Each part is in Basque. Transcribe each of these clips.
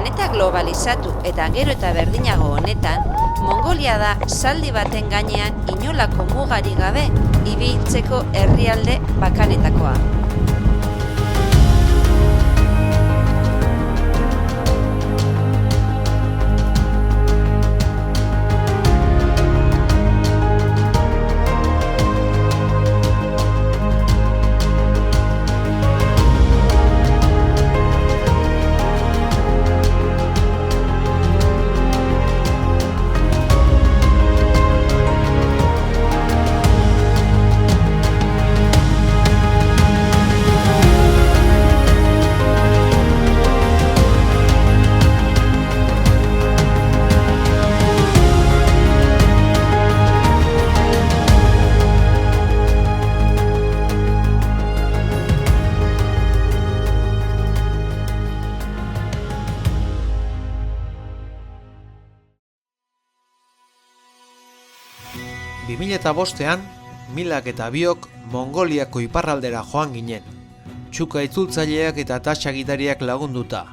planeta globalizatu eta gero eta berdinago honetan, Mongolia da zaldi baten gainean inolako mugarik gabe ibiltzeko herrialde bakanetakoa. Eta bostean, Milak eta biok Mongoliako iparraldera joan ginen. Txuka itzultzaileak eta taxagitariak lagunduta.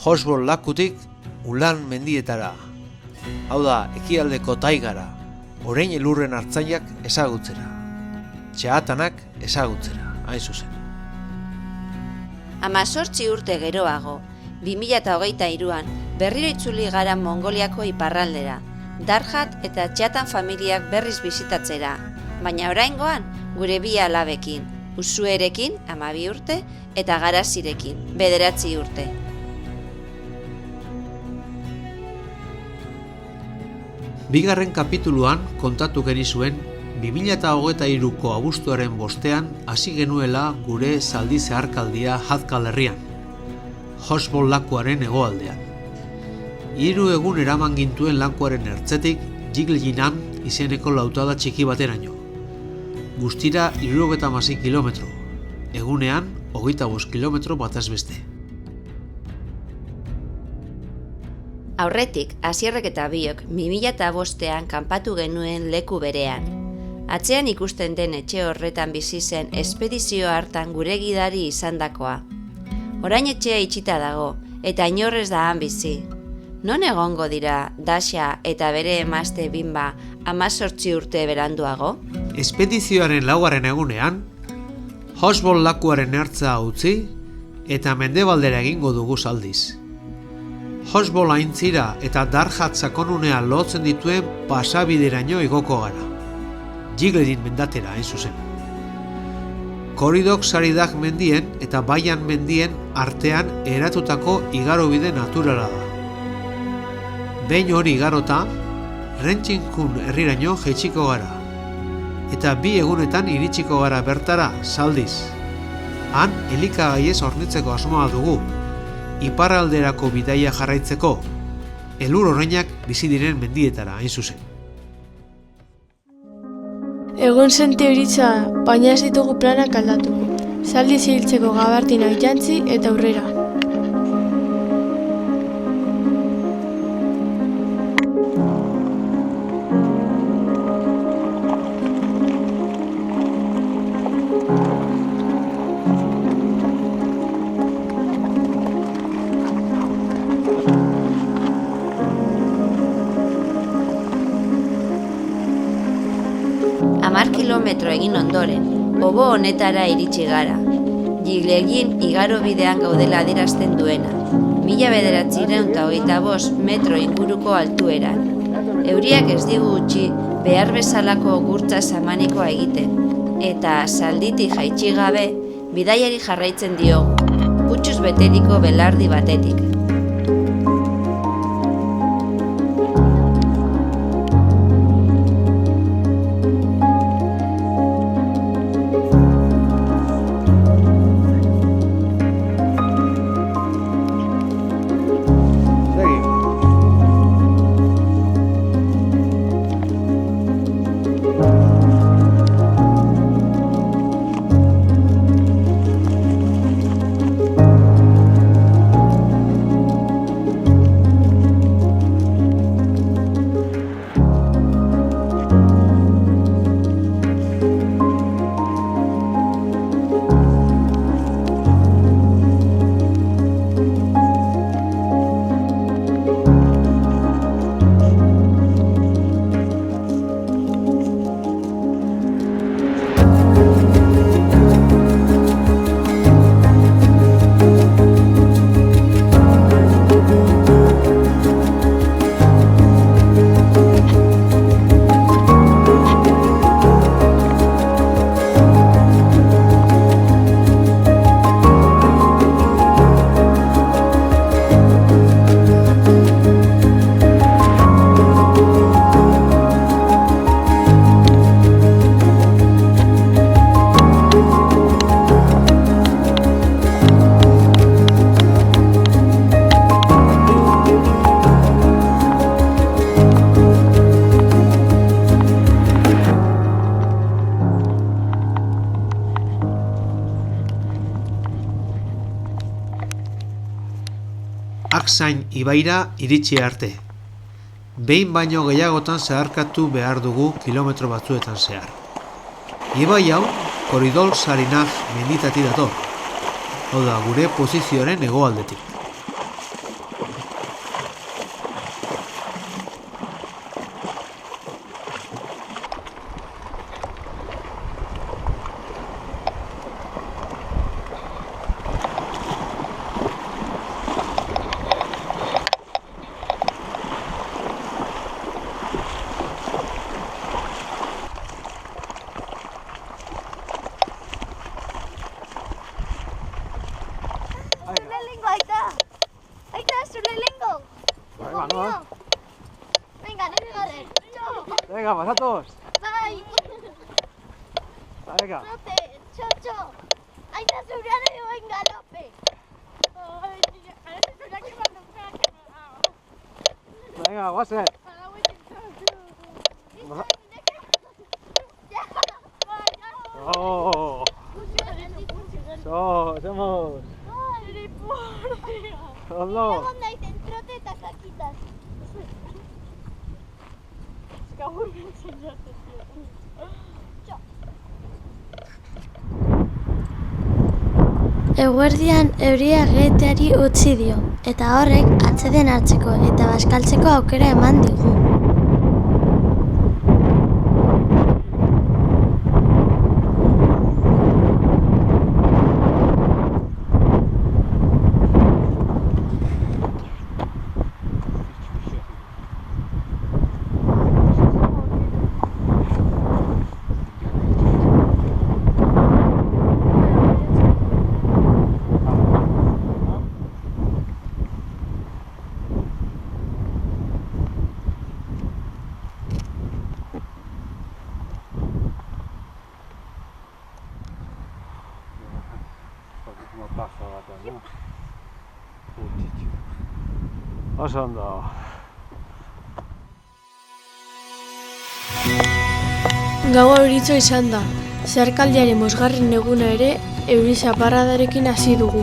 Hosbol lakutik Ulan mendietara. Hau da, ekialdeko taigara. Orain elurren hartzaiak ezagutzera. Txahatanak ezagutzera, hain zuzen. 18 urte geroago, 2023an, berriro itzuli gara Mongoliako iparraldera. Darhat eta Txatan familiak berriz bizitatzera, baina oraingoan gure bi alabekin, Usuerekin 12 urte eta Garazirekin 9 urte. Bigarren kapituluan kontatu genizuen 2023ko abuztuaren 5ean hasi genuela gure zaldi zeharkaldia Hadkal herrian, Hosbol lakuaren hegoaldean. 3 egun eraman gintuen lankoaren ertzetik Jiglinam izeneko lautada txiki bateraino. Guztira 76 kilometro, egunean 25 kilometro bataz beste. Aurretik, Asierrek eta biok 2005an kanpatu genuen leku berean. Atzean ikusten den etxe horretan bizi zen espedizio hartan gure gidari izandakoa. Orain etxea itxita dago eta inorrez da han bizi. Non egongo dira Dasha eta bere emazte Bimba 18 urte beranduago? Espedizioaren 4. egunean, Hosbol lakuaren ertza utzi eta mendebaldera egingo dugu zaldiz. Hosbol aintzira eta Darhat sakonunea lotzen dituen pasabideraino igoko gara. Jigledin mendatera hain zuzen. Koridok Saridak mendien eta Baian mendien artean eratutako igarobide naturala da. Behin hori igarota, Rentxinkun herriraino jaitsiko gara. Eta 2 egunetan iritsiko gara bertara, zaldiz. Han, elikagaiez hornitzeko asmoa dugu, iparralderako bidaia jarraitzeko, elur horreinak bizi diren mendietara, hain zuzen. Egun sente horitza, baina ez ditugu planak aldatu. Zaldiz hiltzeko gabartinak jantzi eta aurrera. Kilometro egin ondoren, obo honetara iritsi gara. Jiglegin igarobidean gaudela adierazten duena, 1925 metro inguruko altueran. Euriak ez digu utzi behar bezalako gurtza samanikoa egiten, eta zalditik jaitsi gabe, bidaiari jarraitzen diogu, putxuz beteriko belardi batetik. Aksain ibaira iritsi arte. Behin baino gehiagotan zeharkatu behar dugu kilometro batzuetan zehar. Ibai hau, Koridor Sarinaj menditatik dator. Hau da, gure posizioaren hegoaldetik. Venga, pasatoz. Bai. Venga. Trote, txotxo. Aita zurean egoen galope. Venga, guazen. Oh. Somos. Ondo. Egon naiten trote eta kakitas. Eguerdian euria geteari utzi dio, eta horrek atseden hartzeko eta bazkaltzeko aukera eman digu. Oso ondo. Gaua euritzo izan da. Zeharkaldiaren bosgarren eguna ere euri zaparradarekin hasi dugu.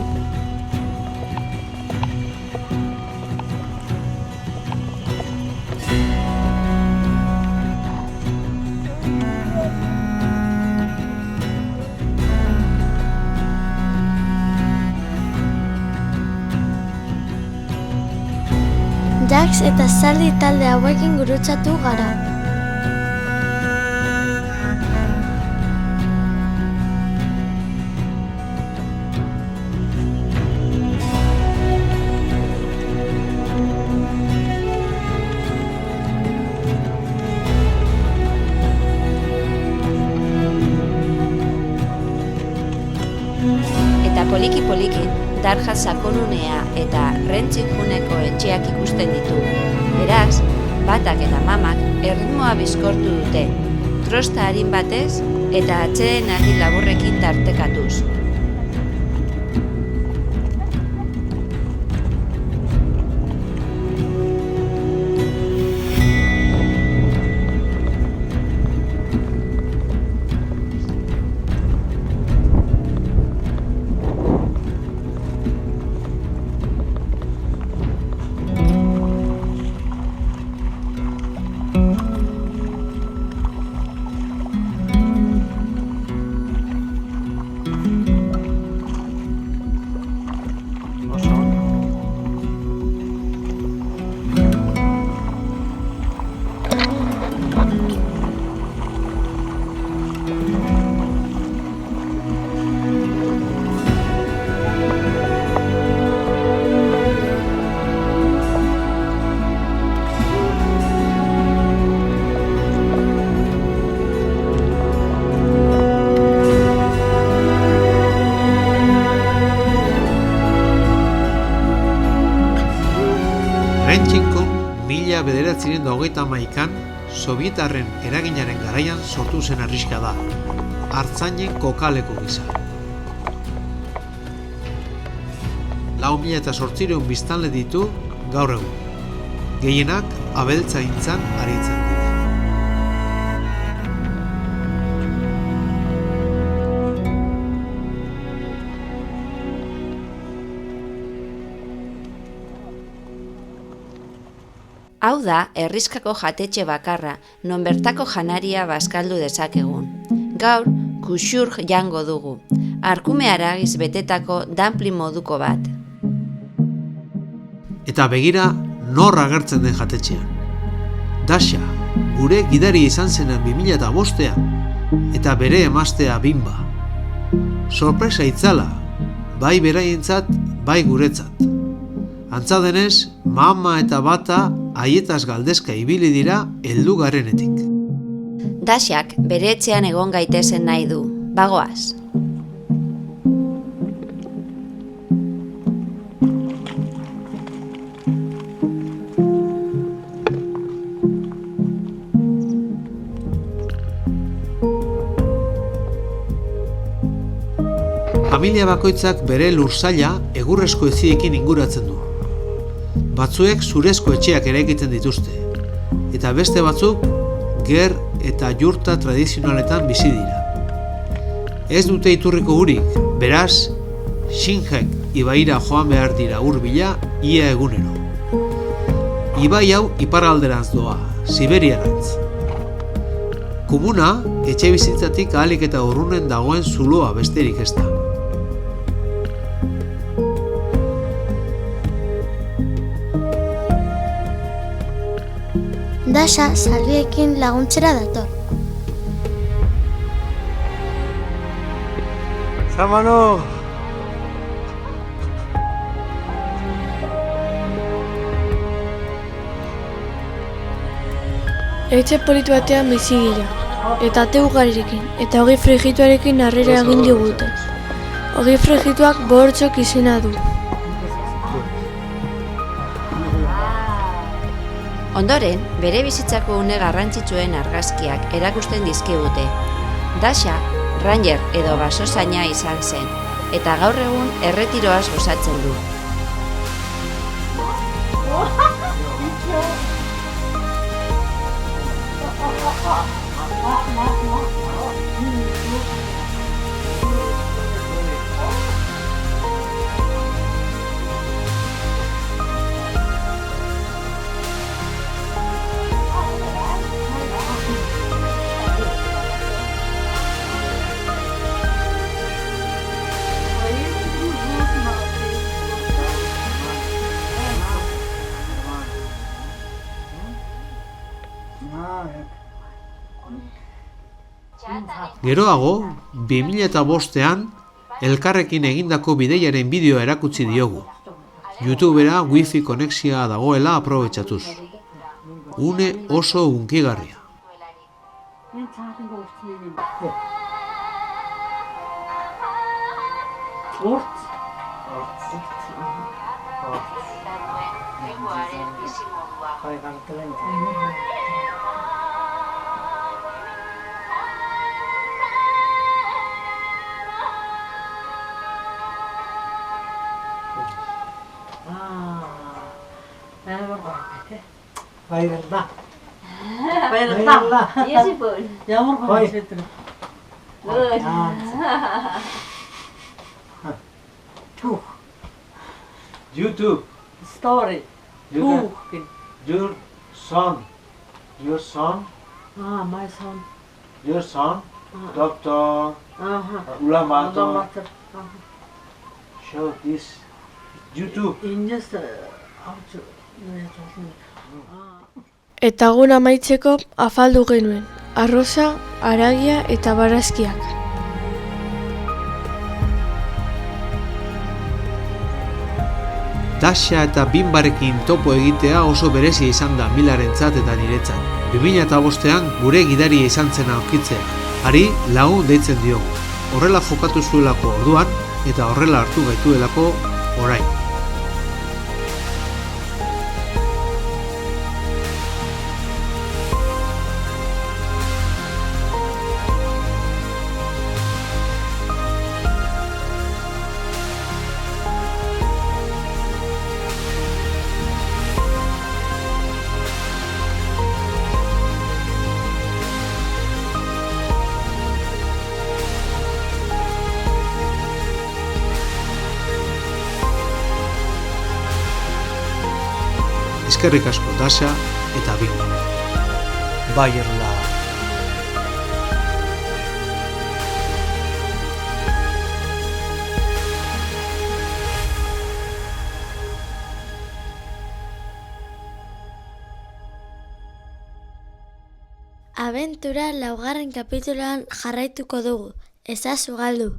Jax eta Zaldi talde hauekin gurutzatu gara. Eta poliki-poliki, Darja sakonunea eta Rentxinjuneko etxeak ikusten ditu. Beraz, batak eta mamak erritmoa bizkortu dute, trosta arin batez eta atseden argi laburrekin tartekatuz. Rentxinkun 1991an Sobietarren eraginaren garaian sortu zen herrixka da, Artzainen kokaleku gisa. 4.800 biztanle ditu gaur egun. Gehienak abeltzaintzan aritzen dira. Hau da, herrizkako jatetxe bakarra, non bertako janaria bazkaldu dezakegun. Gaur, kuxur jango dugu, arkume haragiz betetako dumpling moduko bat. Eta begira nor agertzen den jatetxean. Dasha, gure gidari izan zenan 2005ean, eta bere emaztea Bimba. Sorpresa itzala, bai beraientzat, bai guretzat. Antza denez, mama eta bata haietaz galdezka ibili dira heldu garenetik. Dashak bere etxean egon gaitezen nahi du, bagoaz. Familia bakoitzak bere lursaila egurrezko eziekin inguratzen du. Batzuek zurezko etxeak eraikiten dituzte, eta beste batzuk ger eta jurta tradizionaletan bizi dira. Ez dute iturriko urik, beraz, Shinjek ibaira joan behar dira hurbila ia egunero. Ibai hau iparralderantz doa, Siberiarantz. Komuna etxe bizitzatik ahalik eta urrunen dagoen zuloa besterik ez da. Dasha zaldiekin laguntzera dator. Zamano! Etxe politu batean bizi gira, eta ate ugarirekin, eta ogi frigituarekin harrera egin digute. Ogi frigituak bortxok izena du. Ondoren, bere bizitzako une garrantzitsuen argazkiak erakusten dizkigute. Dasha, ranger edo basozaina izan zen, eta gaur egun erretiroaz gozatzen du. Geroago, 2005ean, elkarrekin egindako bideiaren bideoa erakutsi diogu. YouTubera wifi konexioa dagoela aprobetxatuz. Une oso hunkigarria. Bayıldı. Bayıldı. Yağmur koyuyor. YouTube. Story. Your son. Your son. Ah, my son. Your son. Doctor. Aha. Ulamato. Show this. YouTube. İngiliz Eta egun amaitzeko afaldu genuen, arroza, haragia eta barazkiak. Dasha eta Bimbarekin topo egitea oso berezia izan da Milarentzat eta niretzat. 2005ean gure gidaria izan zen aurkitzea. Hari lagun deitzen diogu. Horrela jokatu zuelako orduan eta horrela hartu gaituelako orain. Eskerrik asko Dasha eta Bing. Bayerla. Abentura 4. kapituluan jarraituko dugu. Ezazu galdu.